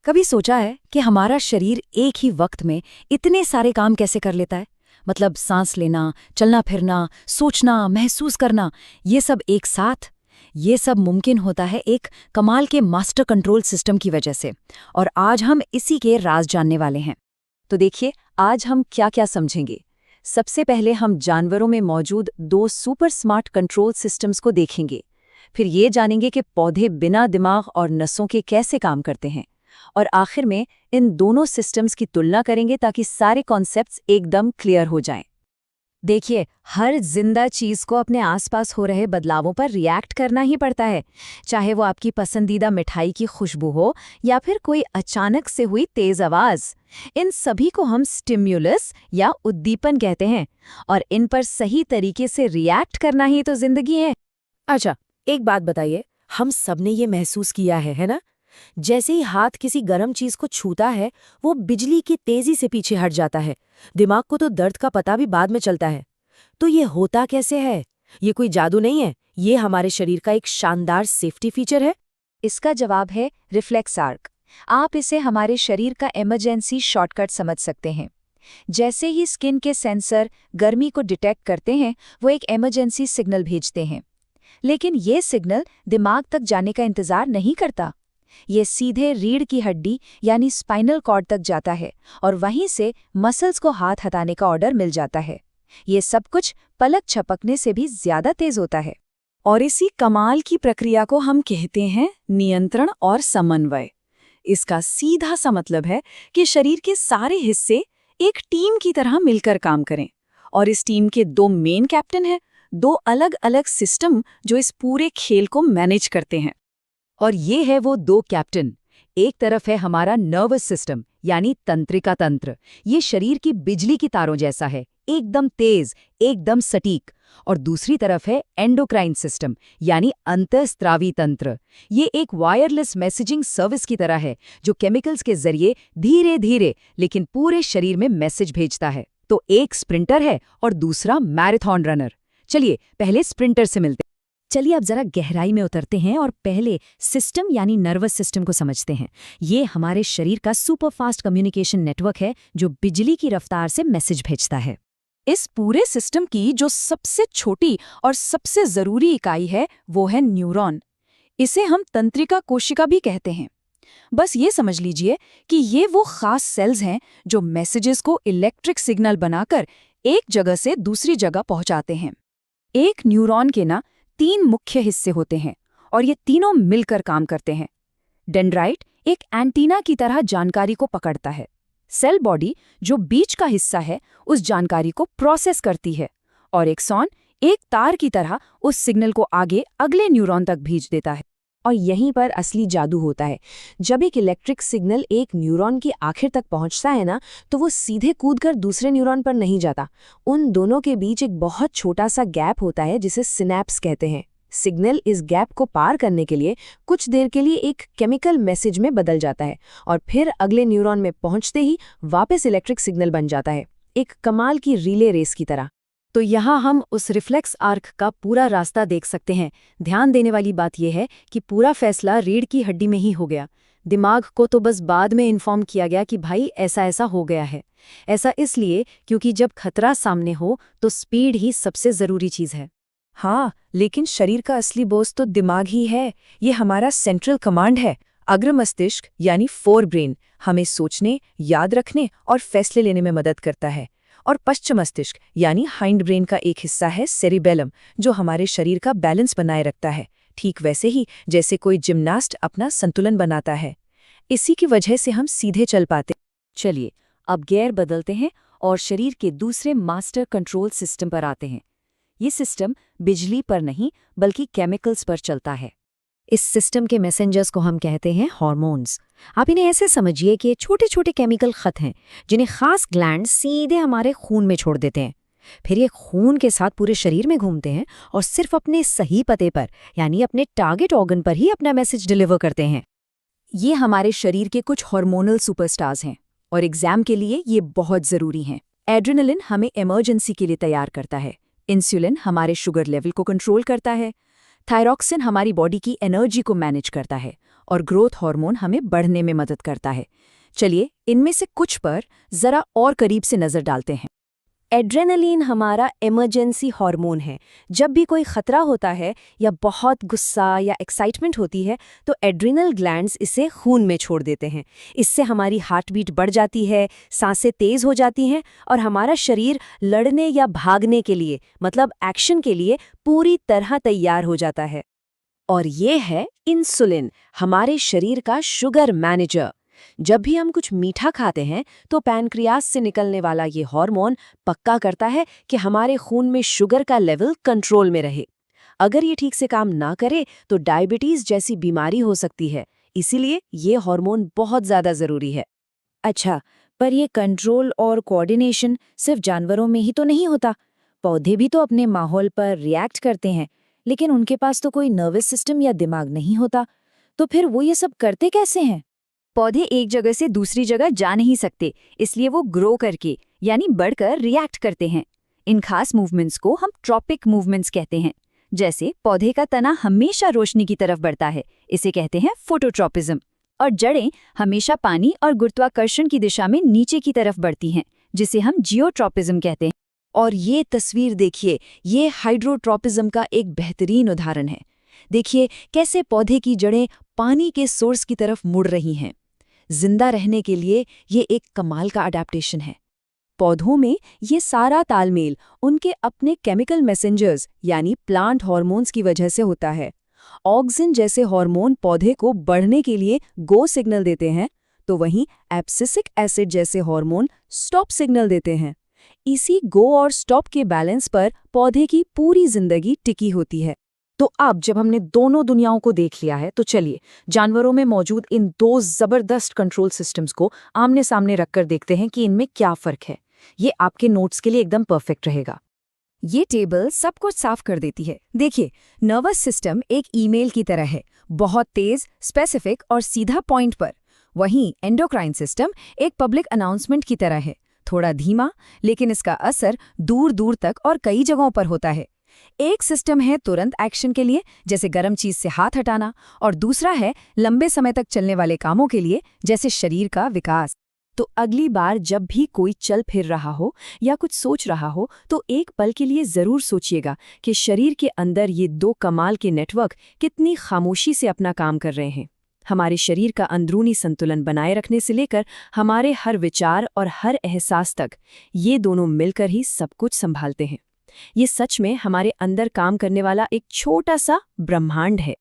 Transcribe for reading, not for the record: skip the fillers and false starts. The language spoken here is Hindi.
कभी सोचा है कि हमारा शरीर एक ही वक्त में इतने सारे काम कैसे कर लेता है? मतलब सांस लेना, चलना फिरना, सोचना, महसूस करना, ये सब एक साथ। ये सब मुमकिन होता है एक कमाल के मास्टर कंट्रोल सिस्टम की वजह से। और आज हम इसी के राज जानने वाले हैं। तो देखिए, आज हम क्या क्या समझेंगे। सबसे पहले हम जानवरों में मौजूद दो सुपर स्मार्ट कंट्रोल सिस्टम्स को देखेंगे। फिर ये जानेंगे कि पौधे बिना दिमाग और नसों के कैसे काम करते हैं। और आखिर में इन दोनों सिस्टम्स की तुलना करेंगे ताकि सारे कॉन्सेप्ट्स एकदम क्लियर हो जाएं। देखिए, हर जिंदा चीज को अपने आसपास हो रहे बदलावों पर रिएक्ट करना ही पड़ता है, चाहे वो आपकी पसंदीदा मिठाई की खुशबू हो या फिर कोई अचानक से हुई तेज आवाज। इन सभी को हम स्टिम्युलस या उद्दीपन कहते हैं, और इन पर सही तरीके से रिएक्ट करना ही तो जिंदगी है। अच्छा, एक बात बताइए, हम सबने ये महसूस किया है ना? जैसे ही हाथ किसी गर्म चीज को छूता है, वो बिजली की तेजी से पीछे हट जाता है। दिमाग को तो दर्द का पता भी बाद में चलता है। तो ये होता कैसे है? ये कोई जादू नहीं है, ये हमारे शरीर का एक शानदार सेफ्टी फीचर है। इसका जवाब है रिफ्लेक्स आर्क। आप इसे हमारे शरीर का इमरजेंसी शॉर्टकट समझ सकते हैं। जैसे ही स्किन के सेंसर गर्मी को डिटेक्ट करते हैं, वो एक इमरजेंसी सिग्नल भेजते हैं। लेकिन ये सिग्नल दिमाग तक जाने का इंतजार नहीं करता। ये सीधे रीढ़ की हड्डी यानी स्पाइनल कॉर्ड तक जाता है और वहीं से मसल्स को हाथ हटाने का ऑर्डर मिल जाता है। ये सब कुछ पलक झपकने से भी ज्यादा तेज होता है। और इसी कमाल की प्रक्रिया को हम कहते हैं नियंत्रण और समन्वय। इसका सीधा सा मतलब है कि शरीर के सारे हिस्से एक टीम की तरह मिलकर काम करें। और इस टीम के दो मेन कैप्टन हैं, दो अलग अलग सिस्टम जो इस पूरे खेल को मैनेज करते हैं। और ये है वो दो कैप्टन। एक तरफ है हमारा नर्वस सिस्टम यानी तंत्रिका तंत्र। ये शरीर की बिजली की तारों जैसा है, एकदम तेज, एकदम सटीक। और दूसरी तरफ है एंडोक्राइन सिस्टम यानी अंतःस्त्रावी तंत्र। ये एक वायरलेस मैसेजिंग सर्विस की तरह है जो केमिकल्स के जरिए धीरे धीरे लेकिन पूरे शरीर में मैसेज भेजता है। तो एक स्प्रिंटर है और दूसरा मैराथन रनर। चलिए पहले स्प्रिंटर से मिलते हैं। चलिए अब जरा गहराई में उतरते हैं और पहले सिस्टम यानी नर्वस सिस्टम को समझते हैं। ये हमारे शरीर का सुपर फास्ट कम्युनिकेशन नेटवर्क है जो बिजली की रफ्तार से मैसेज भेजता है। इस पूरे सिस्टम की जो सबसे छोटी और सबसे जरूरी इकाई है वो है न्यूरॉन। इसे हम तंत्रिका कोशिका भी कहते हैं। बस ये समझ लीजिए कि ये वो खास सेल्स हैं जो मैसेजेस को इलेक्ट्रिक सिग्नल बनाकर एक जगह से दूसरी जगह पहुंचाते हैं। एक न्यूरॉन के ना 3 मुख्य हिस्से होते हैं और ये तीनों मिलकर काम करते हैं। डेंड्राइट एक एंटीना की तरह जानकारी को पकड़ता है। सेल बॉडी जो बीच का हिस्सा है उस जानकारी को प्रोसेस करती है, और एक्सॉन एक तार की तरह उस सिग्नल को आगे अगले न्यूरॉन तक भेज देता है। और यहीं पर असली जादू होता है। जब एक इलेक्ट्रिक सिग्नल एक न्यूरॉन की आखिर तक पहुंचता है ना, तो वो सीधे कूदकर दूसरे न्यूरॉन पर नहीं जाता। उन दोनों के बीच एक बहुत छोटा सा गैप होता है जिसे सिनैप्स कहते हैं। सिग्नल इस गैप को पार करने के लिए कुछ देर के लिए एक केमिकल मैसेज में बदल जाता है और फिर अगले न्यूरॉन में पहुंचते ही वापस इलेक्ट्रिक सिग्नल बन जाता है, एक कमाल की रिले रेस की तरह। तो यहाँ हम उस रिफ्लेक्स आर्क का पूरा रास्ता देख सकते हैं। ध्यान देने वाली बात यह है कि पूरा फैसला रीढ़ की हड्डी में ही हो गया। दिमाग को तो बस बाद में इन्फॉर्म किया गया कि भाई ऐसा ऐसा हो गया है। ऐसा इसलिए क्योंकि जब खतरा सामने हो तो स्पीड ही सबसे ज़रूरी चीज़ है। हाँ, लेकिन शरीर का असली बॉस तो दिमाग ही है। ये हमारा सेंट्रल कमांड है। अग्र मस्तिष्क यानी फोर ब्रेन हमें सोचने, याद रखने और फैसले लेने में मदद करता है। और पश्च मस्तिष्क यानी हाइंड ब्रेन का एक हिस्सा है सेरिबेलम, जो हमारे शरीर का बैलेंस बनाए रखता है, ठीक वैसे ही जैसे कोई जिम्नास्ट अपना संतुलन बनाता है। इसी की वजह से हम सीधे चल पाते। चलिए अब गियर बदलते हैं और शरीर के दूसरे मास्टर कंट्रोल सिस्टम पर आते हैं। ये सिस्टम बिजली पर नहीं बल्कि केमिकल्स पर चलता है। इस सिस्टम के मैसेंजर्स को हम कहते हैं हार्मोन्स। आप इन्हें ऐसे समझिए कि छोटे छोटे केमिकल खत हैं जिन्हें खास ग्लैंड सीधे हमारे खून में छोड़ देते हैं। फिर ये खून के साथ पूरे शरीर में घूमते हैं और सिर्फ अपने सही पते पर यानी अपने टारगेट ऑर्गन पर ही अपना मैसेज डिलीवर करते हैं। ये हमारे शरीर के कुछ हार्मोनल सुपरस्टार्स हैं और एग्जाम के लिए ये बहुत ज़रूरी हैं। एड्रेनलिन हमें इमरजेंसी के लिए तैयार करता है। इंसुलिन हमारे शुगर लेवल को कंट्रोल करता है। थायरॉक्सिन हमारी बॉडी की एनर्जी को मैनेज करता है और ग्रोथ हार्मोन हमें बढ़ने में मदद करता है। चलिए इनमें से कुछ पर जरा और करीब से नजर डालते हैं। एड्रेनलिन हमारा इमरजेंसी हार्मोन है। जब भी कोई खतरा होता है या बहुत गुस्सा या एक्साइटमेंट होती है तो एड्रिनल ग्लैंड्स इसे खून में छोड़ देते हैं। इससे हमारी हार्ट बीट बढ़ जाती है, सांसें तेज हो जाती हैं और हमारा शरीर लड़ने या भागने के लिए मतलब एक्शन के लिए पूरी तरह तैयार हो जाता है। और ये है इंसुलिन, हमारे शरीर का शुगर मैनेजर। जब भी हम कुछ मीठा खाते हैं तो पैनक्रियास से निकलने वाला ये हार्मोन पक्का करता है कि हमारे खून में शुगर का लेवल कंट्रोल में रहे। अगर ये ठीक से काम ना करे तो डायबिटीज जैसी बीमारी हो सकती है। इसीलिए ये हार्मोन बहुत ज़्यादा ज़रूरी है। अच्छा, पर ये कंट्रोल और कोऑर्डिनेशन सिर्फ जानवरों में ही तो नहीं होता। पौधे भी तो अपने माहौल पर रिएक्ट करते हैं, लेकिन उनके पास तो कोई नर्वस सिस्टम या दिमाग नहीं होता। तो फिर वो ये सब करते कैसे हैं? पौधे एक जगह से दूसरी जगह जा नहीं सकते, इसलिए वो ग्रो करके यानी बढ़कर रिएक्ट करते हैं। इन खास मूवमेंट्स को हम ट्रॉपिक मूवमेंट्स कहते हैं। जैसे पौधे का तना हमेशा रोशनी की तरफ बढ़ता है, इसे कहते हैं फोटोट्रॉपिज्म। और जड़ें हमेशा पानी और गुरुत्वाकर्षण की दिशा में नीचे की तरफ बढ़ती हैं, जिसे हम जियोट्रॉपिज्म कहते हैं। और ये तस्वीर देखिए, ये हाइड्रोट्रॉपिज्म का एक बेहतरीन उदाहरण है। देखिए कैसे पौधे की जड़ें पानी के सोर्स की तरफ मुड़ रही हैं। जिंदा रहने के लिए ये एक कमाल का अडैप्टेशन है। पौधों में ये सारा तालमेल उनके अपने केमिकल मैसेंजर्स यानी प्लांट हार्मोन्स की वजह से होता है। ऑक्सिन जैसे हार्मोन पौधे को बढ़ने के लिए गो सिग्नल देते हैं, तो वहीं एब्सिसिक एसिड जैसे हार्मोन स्टॉप सिग्नल देते हैं। इसी गो और स्टॉप के बैलेंस पर पौधे की पूरी जिंदगी टिकी होती है। तो अब जब हमने दोनों दुनियाओं को देख लिया है तो चलिए जानवरों में मौजूद इन दो जबरदस्त कंट्रोल सिस्टम्स को आमने सामने रखकर देखते हैं कि इनमें क्या फर्क है। ये आपके नोट्स के लिए एकदम परफेक्ट रहेगा। ये टेबल सब कुछ साफ कर देती है। देखिए, नर्वस सिस्टम एक ईमेल की तरह है, बहुत तेज, स्पेसिफिक और सीधा पॉइंट पर। वहीं एंडोक्राइन सिस्टम एक पब्लिक अनाउंसमेंट की तरह है, थोड़ा धीमा, लेकिन इसका असर दूर दूर तक और कई जगहों पर होता है। एक सिस्टम है तुरंत एक्शन के लिए, जैसे गर्म चीज से हाथ हटाना, और दूसरा है लंबे समय तक चलने वाले कामों के लिए, जैसे शरीर का विकास। तो अगली बार जब भी कोई चल फिर रहा हो या कुछ सोच रहा हो तो एक पल के लिए जरूर सोचिएगा कि शरीर के अंदर ये दो कमाल के नेटवर्क कितनी खामोशी से अपना काम कर रहे हैं। हमारे शरीर का अंदरूनी संतुलन बनाए रखने से लेकर हमारे हर विचार और हर एहसास तक ये दोनों मिलकर ही सब कुछ संभालते हैं। ये सच में हमारे अंदर काम करने वाला एक छोटा सा ब्रह्मांड है।